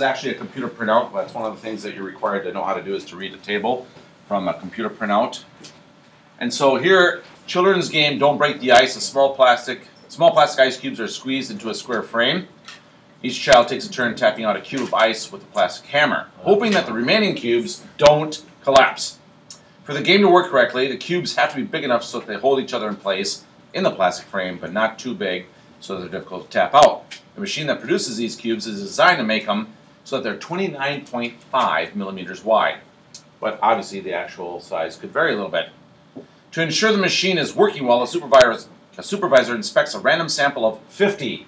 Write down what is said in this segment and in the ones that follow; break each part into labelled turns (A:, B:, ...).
A: actually a computer printout. That's one of the things that you're required to know how to do is to read a table from a computer printout. And so here, children's game, Don't Break the Ice. Small plastic ice cubes are squeezed into a square frame. Each child takes a turn tapping out a cube of ice with a plastic hammer, hoping that the remaining cubes don't collapse. For the game to work correctly, the cubes have to be big enough so that they hold each other in place in the plastic frame, but not too big so that they're difficult to tap out. The machine that produces these cubes is designed to make them so that they're 29.5 millimeters wide. But obviously the actual size could vary a little bit. To ensure the machine is working well, a supervisor inspects a random sample of 50.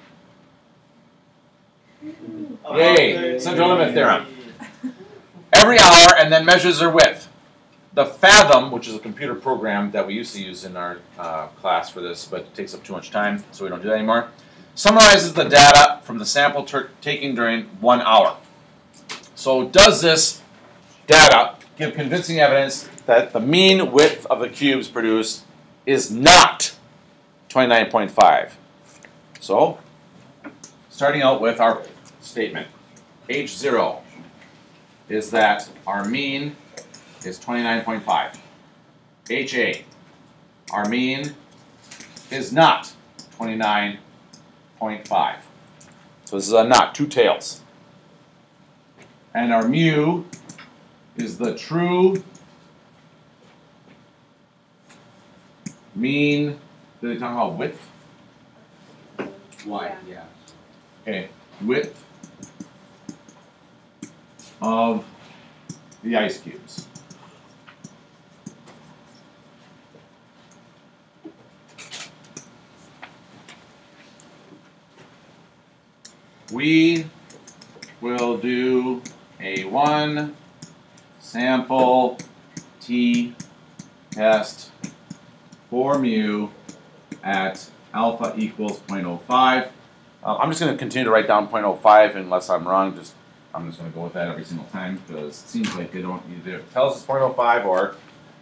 A: Yay! Central limit theorem. Every hour, and then measures their width. The Fathom, which is a computer program that we used to use in our class for this, but it takes up too much time, so we don't do that anymore, summarizes the data from the sample taken during 1 hour. So does this data give convincing evidence that the mean width of the cubes produced is not 29.5? So, starting out with our statement, H0 is that our mean is 29.5. HA, our mean is not 29.5. So this is a not, two tails. And our mu is the true mean. Did they talk about width?
B: Why? Yeah.
A: Okay, width of the ice cubes. We will do a 1 sample t-test for mu at alpha equals 0.05. I'm just going to continue to write down 0.05 unless I'm wrong. I'm just going to go with that every single time because it seems like they don't either tell us it's 0.05 or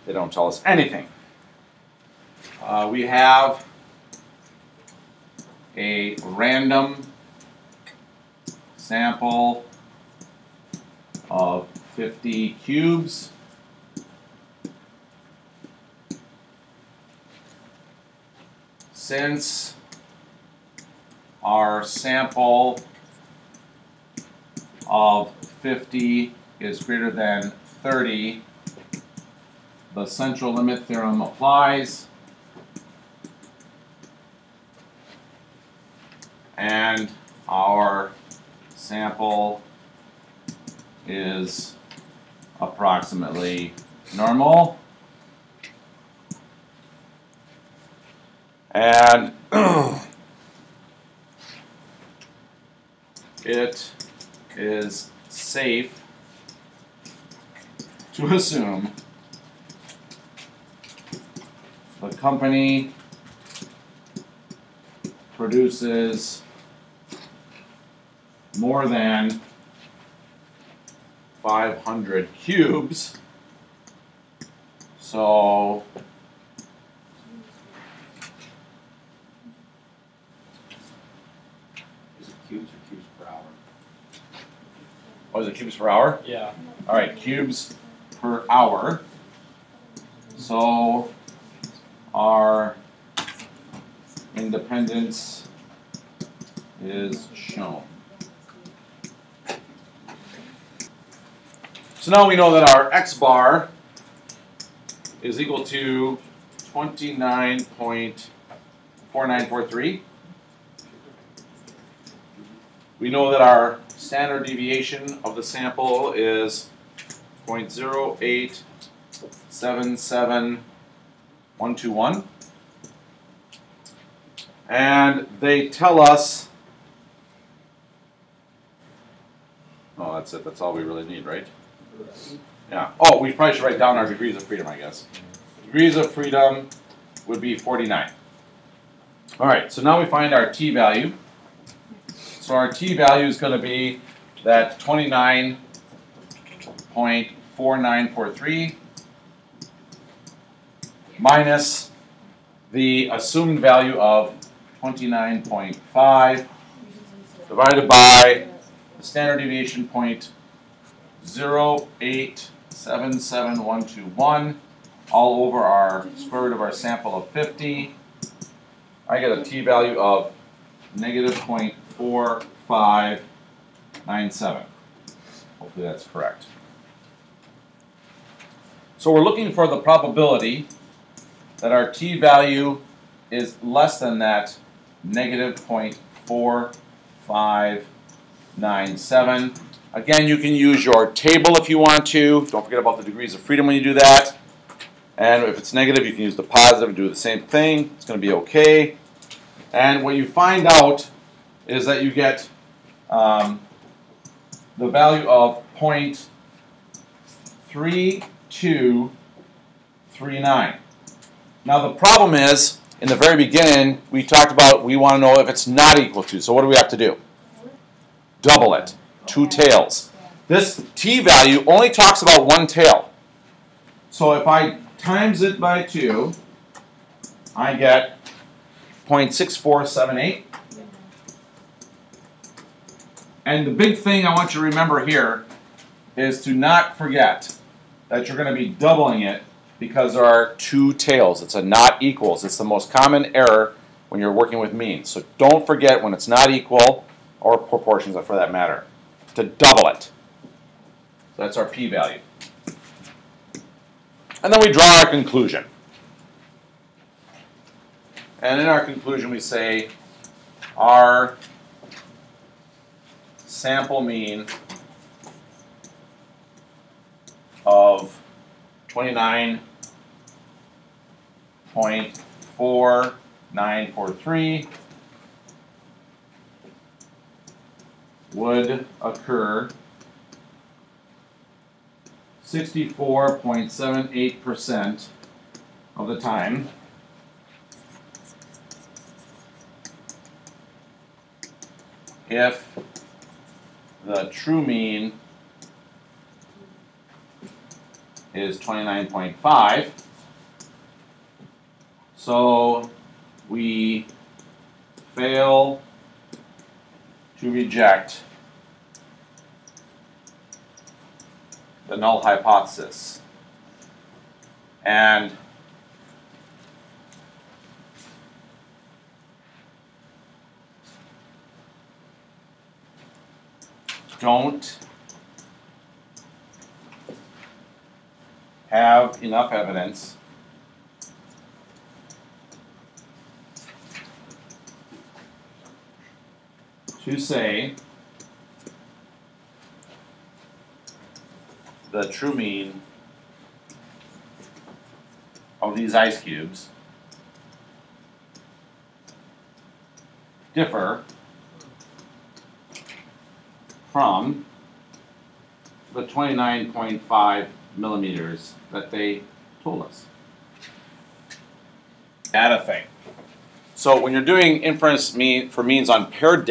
A: they don't tell us anything. We have a random sample of 50 cubes. Since our sample of 50 is greater than 30, the central limit theorem applies, and our sample is approximately normal. And it is safe to assume the company produces more than 500 cubes. So
B: Is it cubes or cubes per hour?
A: oh, is it cubes per hour?
B: Yeah.
A: All right, cubes per hour. So our independence is shown. So now we know that our x bar is equal to 29.4943. We know that our standard deviation of the sample is 0.0877121. And they tell us, oh, that's it. That's all we really need, right? Yeah. Oh, we probably should write down our degrees of freedom, I guess. Degrees of freedom would be 49. All right, so now we find our t-value. So our t-value is going to be that 29.4943 minus the assumed value of 29.5 divided by the standard deviation 0.0877121 all over our square root of our sample of 50. I get a t-value of negative 0.4597. Hopefully that's correct. So we're looking for the probability that our t-value is less than that negative 0.4597. Again, you can use your table if you want to. Don't forget about the degrees of freedom when you do that. And if it's negative, you can use the positive and do the same thing. It's going to be okay. And what you find out is that you get the value of 0.3239. Now the problem is, in the very beginning, we talked about we want to know if it's not equal to. So what do we have to do? Double it. 2 tails. This t-value only talks about 1 tail. So if I times it by 2, I get 0.6478. And the big thing I want you to remember here is to not forget that you're going to be doubling it because there are 2 tails. It's a not equals. It's the most common error when you're working with means. So don't forget when it's not equal, or proportions for that matter, to double it. So that's our p-value. And then we draw our conclusion. And in our conclusion we say our sample mean of 29.4943 would occur 64.78% of the time if the true mean is 29.5. So we fail to reject the null hypothesis. And don't have enough evidence to say the true mean of these ice cubes differ from the 29.5 millimeters that they told us. Data thing. So when you're doing inference for means on paired data,